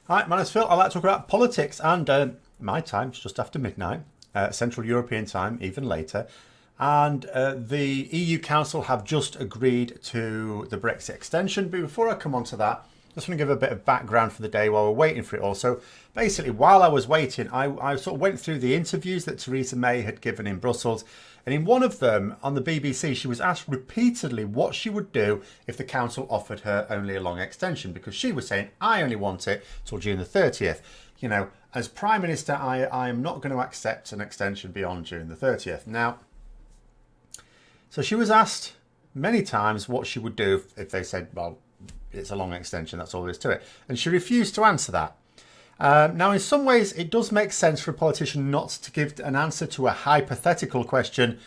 Hi, my name's Phil. I like to talk about politics, and my time's just after midnight, Central European time, even later. And the EU Council have just agreed to the Brexit extension. But before I come on to that, I just want to give a bit of background for the day while we're waiting for it all. So basically, while I was waiting, I sort of went through the interviews that Theresa May had given in Brussels. And in one of them on the BBC, she was asked repeatedly what she would do if the council offered her only a long extension, because she was saying, I only want it till June the 30th. You know, as Prime Minister, I am not going to accept an extension beyond June the 30th. Now, so she was asked many times what she would do if they said, well, it's a long extension, that's all there is to it. And she refused to answer that. Now, in some ways, it does make sense for a politician not to give an answer to a hypothetical question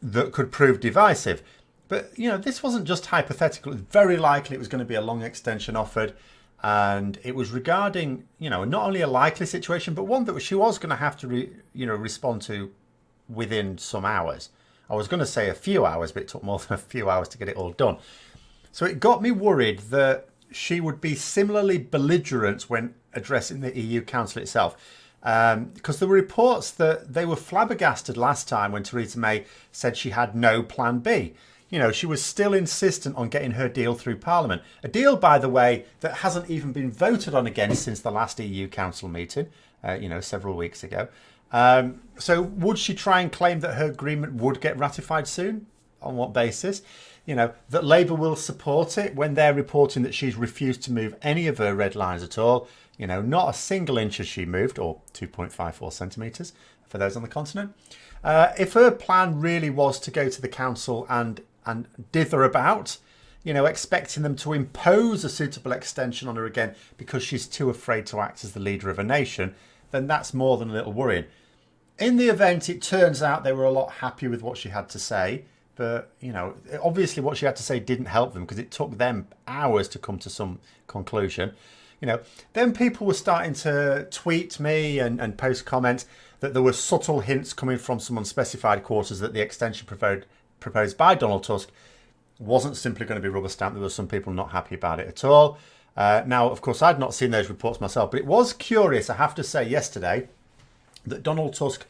that could prove divisive. But, you know, this wasn't just hypothetical. It was very likely it was going to be a long extension offered. And it was regarding, you know, not only a likely situation, but one that she was going to have to, respond to within some hours. I was going to say a few hours, but it took more than a few hours to get it all done. So it got me worried that she would be similarly belligerent when addressing the EU Council itself. Because there were reports that they were flabbergasted last time when Theresa May said she had no plan B. You know, she was still insistent on getting her deal through Parliament. A deal, by the way, that hasn't even been voted on again since the last EU Council meeting, several weeks ago. So would she try and claim that her agreement would get ratified soon? On what basis? You know, that Labour will support it when they're reporting that she's refused to move any of her red lines at all. You know, not a single inch has she moved, or 2.54 centimetres for those on the continent. If her plan really was to go to the council and dither about, you know, expecting them to impose a suitable extension on her again because she's too afraid to act as the leader of a nation, then that's more than a little worrying. In the event, it turns out they were a lot happy with what she had to say. But, you know, obviously what she had to say didn't help them because it took them hours to come to some conclusion. You know, then people were starting to tweet me and post comments that there were subtle hints coming from some unspecified quarters that the extension proposed by Donald Tusk wasn't simply going to be rubber stamped. There were some people not happy about it at all. Now, of course, I'd not seen those reports myself, but it was curious, I have to say, yesterday that Donald Tusk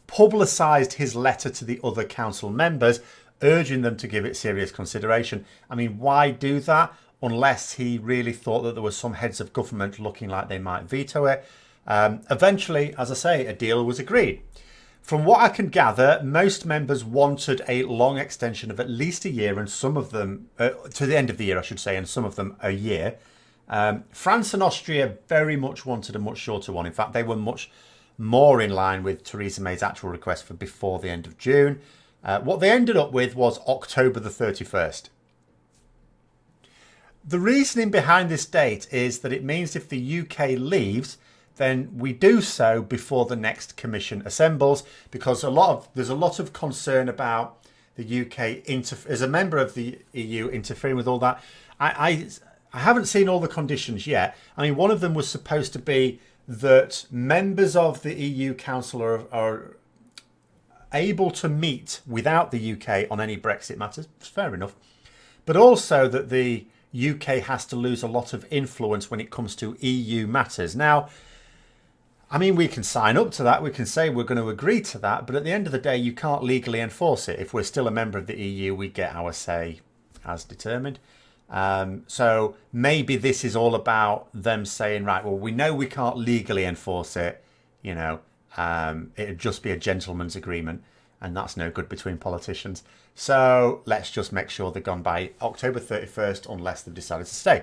publicised his letter to the other council members, urging them to give it serious consideration. I mean, why do that unless he really thought that there were some heads of government looking like they might veto it? Eventually, as I say, a deal was agreed. From what I can gather, most members wanted a long extension of at least a year, and some of them, to the end of the year, I should say, and some of them a year. France and Austria very much wanted a much shorter one. In fact, they were much more in line with Theresa May's actual request for before the end of June. What they ended up with was October the 31st. The reasoning behind this date is that it means if the UK leaves, then we do so before the next Commission assembles, because there's a lot of concern about the UK as a member of the EU interfering with all that. I haven't seen all the conditions yet. I mean, one of them was supposed to be that members of the EU Council are able to meet without the UK on any Brexit matters. Fair enough. But also that the UK has to lose a lot of influence when it comes to EU matters. Now, I mean, we can sign up to that. We can say we're going to agree to that. But at the end of the day, you can't legally enforce it. If we're still a member of the EU, we get our say as determined. So maybe this is all about them saying, right, well, we know we can't legally enforce it. You know, it'd just be a gentleman's agreement. And that's no good between politicians. So let's just make sure they're gone by October 31st unless they've decided to stay.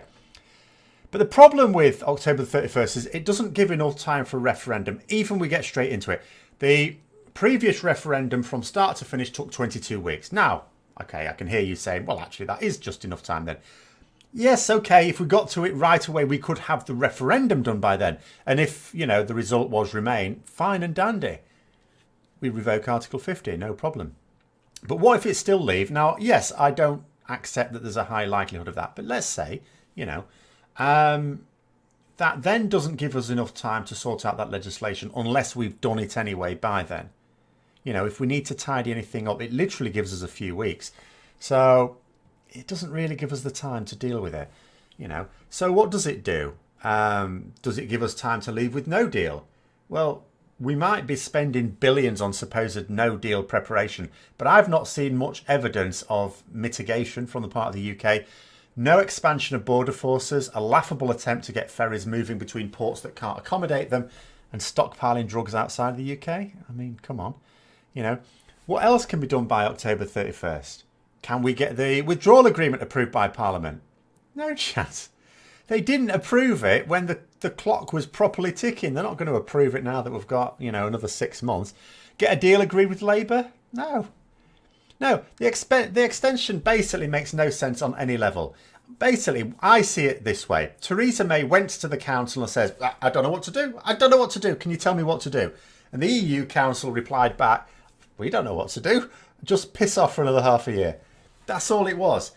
But the problem with October 31st is it doesn't give enough time for a referendum, even we get straight into it. The previous referendum from start to finish took 22 weeks. Now, okay, I can hear you saying, well, actually, that is just enough time then. Yes, okay, if we got to it right away, we could have the referendum done by then. And if, you know, the result was Remain, fine and dandy. We revoke Article 50, no problem. But what if it's still Leave? Now, yes, I don't accept that there's a high likelihood of that. But let's say, you know, that then doesn't give us enough time to sort out that legislation unless we've done it anyway by then. You know, if we need to tidy anything up, it literally gives us a few weeks. So it doesn't really give us the time to deal with it, you know. So what does it do? Does it give us time to leave with no deal? Well, we might be spending billions on supposed no deal preparation, but I've not seen much evidence of mitigation from the part of the UK. No expansion of border forces, a laughable attempt to get ferries moving between ports that can't accommodate them, and stockpiling drugs outside the UK. I mean, come on. You know, what else can be done by October 31st? Can we get the withdrawal agreement approved by Parliament? No chance. They didn't approve it when the clock was properly ticking. They're not going to approve it now that we've got, another 6 months. Get a deal agreed with Labour? No. No, the extension basically makes no sense on any level. Basically, I see it this way. Theresa May went to the council and says, I don't know what to do. I don't know what to do. Can you tell me what to do? And the EU council replied back, we don't know what to do. Just piss off for another half a year. That's all it was.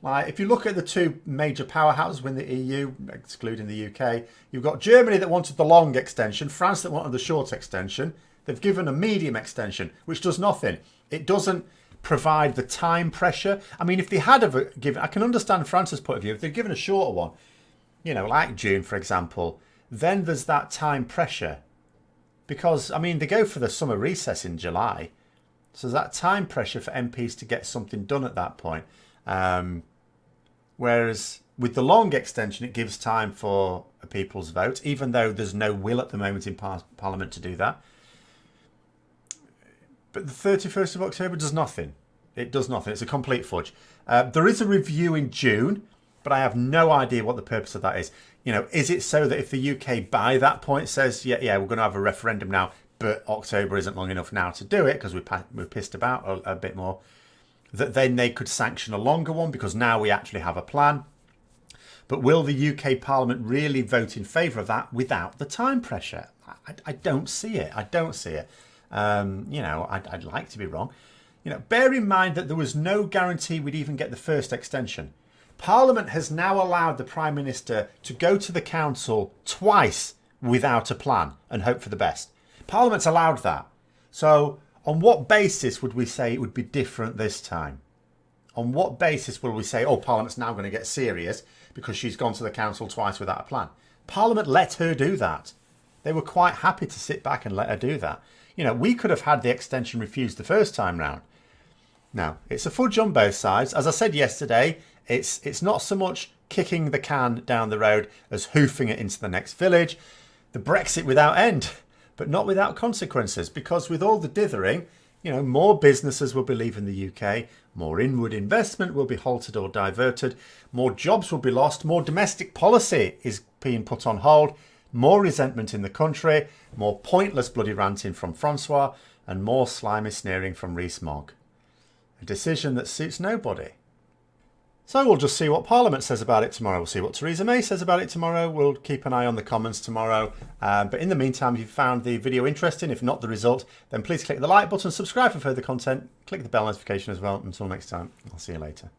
Like if you look at the two major powerhouses within the EU, excluding the UK, you've got Germany that wanted the long extension, France that wanted the short extension. They've given a medium extension, which does nothing. It doesn't provide the time pressure. I mean, if they had given, I can understand France's point of view. If they'd given a shorter one, like June, for example, then there's that time pressure. Because, I mean, they go for the summer recess in July. So there's that time pressure for MPs to get something done at that point. Whereas with the long extension, it gives time for a people's vote, even though there's no will at the moment in Parliament to do that. But the 31st of October does nothing. It does nothing. It's a complete fudge. There is a review in June, but I have no idea what the purpose of that is. Is it so that if the UK by that point says, yeah, we're going to have a referendum now, but October isn't long enough now to do it because we're pissed about a bit more, that then they could sanction a longer one because now we actually have a plan. But will the UK Parliament really vote in favour of that without the time pressure? I don't see it. I'd like to be wrong. Bear in mind that there was no guarantee we'd even get the first extension. Parliament has now allowed the Prime Minister to go to the Council twice without a plan and hope for the best. Parliament's allowed that. So on what basis would we say it would be different this time? On what basis will we say, Parliament's now going to get serious because she's gone to the Council twice without a plan? Parliament let her do that. They were quite happy to sit back and let her do that. We could have had the extension refused the first time round. Now, it's a fudge on both sides. As I said yesterday, it's not so much kicking the can down the road as hoofing it into the next village. The Brexit without end, but not without consequences, because with all the dithering, more businesses will be leaving the UK, more inward investment will be halted or diverted, more jobs will be lost, more domestic policy is being put on hold, more resentment in the country, more pointless bloody ranting from Francois, and more slimy sneering from Rees-Mogg. A decision that suits nobody. So we'll just see what Parliament says about it tomorrow. We'll see what Theresa May says about it tomorrow. We'll keep an eye on the comments tomorrow. But in the meantime, if you found the video interesting, if not the result, then please click the like button, subscribe for further content, click the bell notification as well. Until next time, I'll see you later.